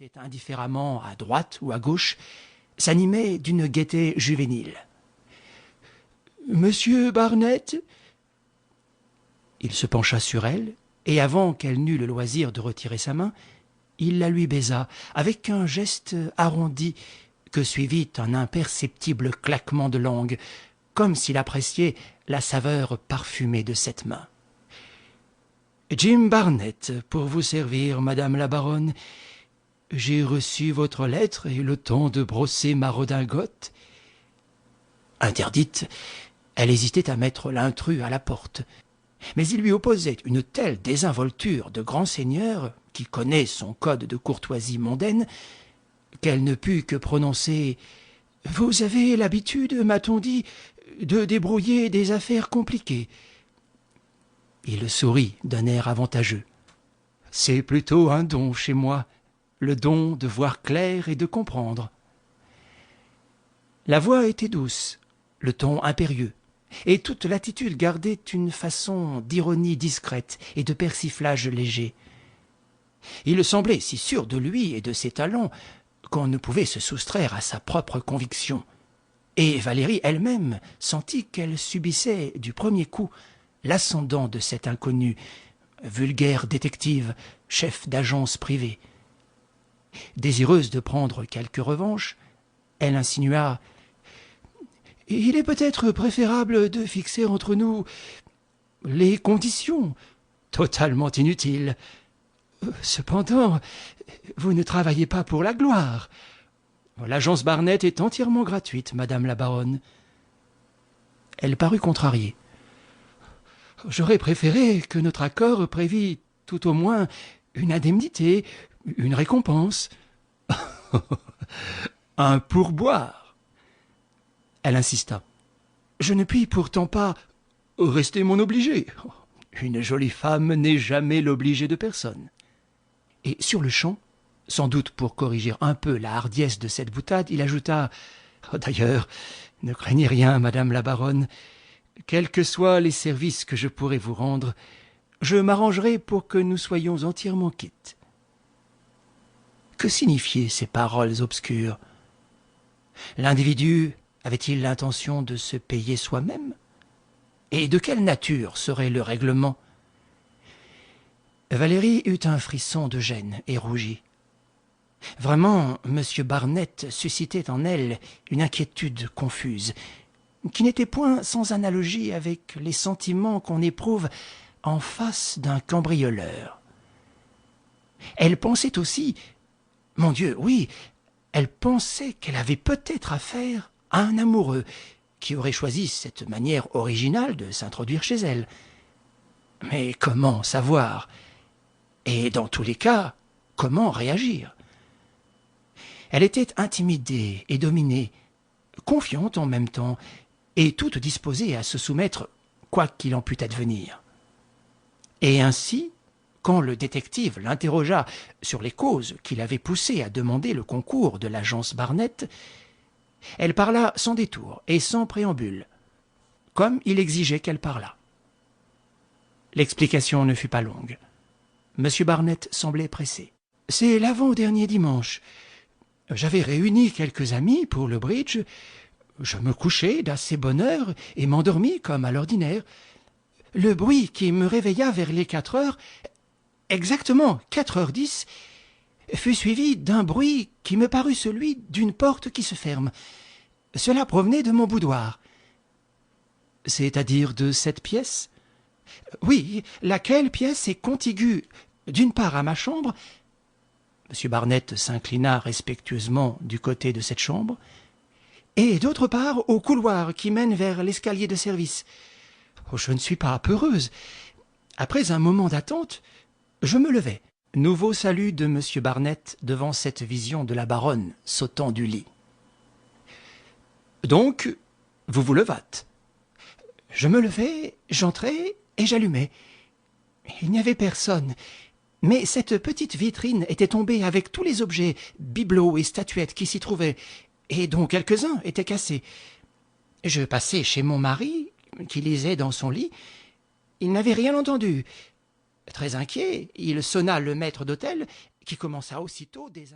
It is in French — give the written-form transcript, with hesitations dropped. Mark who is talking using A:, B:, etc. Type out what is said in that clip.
A: était indifféremment à droite ou à gauche, s'animait d'une gaieté juvénile. « Monsieur Barnett ?» Il se pencha sur elle, et avant qu'elle n'eût le loisir de retirer sa main, il la lui baisa, avec un geste arrondi que suivit un imperceptible claquement de langue, comme s'il appréciait la saveur parfumée de cette main. « Jim Barnett, pour vous servir, madame la baronne. J'ai reçu votre lettre et le temps de brosser ma redingote. » Interdite, elle hésitait à mettre l'intrus à la porte. Mais il lui opposait une telle désinvolture de grand seigneur, qui connaît son code de courtoisie mondaine, qu'elle ne put que prononcer « Vous avez l'habitude, m'a-t-on dit, de débrouiller des affaires compliquées. » Il sourit d'un air avantageux. « C'est plutôt un don chez moi, le don de voir clair et de comprendre. » La voix était douce, le ton impérieux, et toute l'attitude gardait une façon d'ironie discrète et de persiflage léger. Il semblait si sûr de lui et de ses talents qu'on ne pouvait se soustraire à sa propre conviction, et Valérie elle-même sentit qu'elle subissait du premier coup l'ascendant de cet inconnu, vulgaire détective, chef d'agence privée. Désireuse de prendre quelque revanche, elle insinua « Il est peut-être préférable de fixer entre nous les conditions, totalement inutiles. Cependant, vous ne travaillez pas pour la gloire. L'agence Barnett est entièrement gratuite, madame la baronne. » Elle parut contrariée. « J'aurais préféré que notre accord prévît tout au moins une indemnité, une récompense. » « Un pourboire. » Elle insista. « Je ne puis pourtant pas rester mon obligé. Une jolie femme n'est jamais l'obligée de personne. » Et sur le champ, sans doute pour corriger un peu la hardiesse de cette boutade, il ajouta « D'ailleurs, ne craignez rien, madame la baronne. Quels que soient les services que je pourrais vous rendre, je m'arrangerai pour que nous soyons entièrement quittes. » Que signifiaient ces paroles obscures? L'individu avait-il l'intention de se payer soi-même? Et de quelle nature serait le règlement? Valérie eut un frisson de gêne et rougit. Vraiment, M. Barnett suscitait en elle une inquiétude confuse, qui n'était point sans analogie avec les sentiments qu'on éprouve en face d'un cambrioleur. Elle pensait aussi, mon Dieu, oui, elle pensait qu'elle avait peut-être affaire à un amoureux qui aurait choisi cette manière originale de s'introduire chez elle. Mais comment savoir? Et dans tous les cas, comment réagir? Elle était intimidée et dominée, confiante en même temps, et toute disposée à se soumettre, quoi qu'il en pût advenir. Et ainsi, quand le détective l'interrogea sur les causes qui l'avaient poussé à demander le concours de l'agence Barnett, elle parla sans détour et sans préambule, comme il exigeait qu'elle parlât. L'explication ne fut pas longue. M. Barnett semblait pressé. « C'est l'avant-dernier dimanche. J'avais réuni quelques amis pour le bridge. Je me couchai d'assez bonne heure et m'endormis comme à l'ordinaire. Le bruit qui me réveilla vers les 4 heures, exactement 4h10, fut suivi d'un bruit qui me parut celui d'une porte qui se ferme. Cela provenait de mon boudoir. »« C'est-à-dire de cette pièce ?»« Oui, laquelle pièce est contiguë d'une part à ma chambre. » M. Barnett s'inclina respectueusement du côté de cette chambre. « Et d'autre part au couloir qui mène vers l'escalier de service. Oh, je ne suis pas peureuse. Après un moment d'attente, je me levai. » Nouveau salut de M. Barnett devant cette vision de la baronne sautant du lit. « Donc, vous vous levâtes. » Je me levai, j'entrai et j'allumai. Il n'y avait personne, mais cette petite vitrine était tombée avec tous les objets, bibelots et statuettes qui s'y trouvaient, et dont quelques-uns étaient cassés. Je passai chez mon mari, qui lisait dans son lit. Il n'avait rien entendu. Très inquiet, il sonna le maître d'hôtel, qui commença aussitôt des...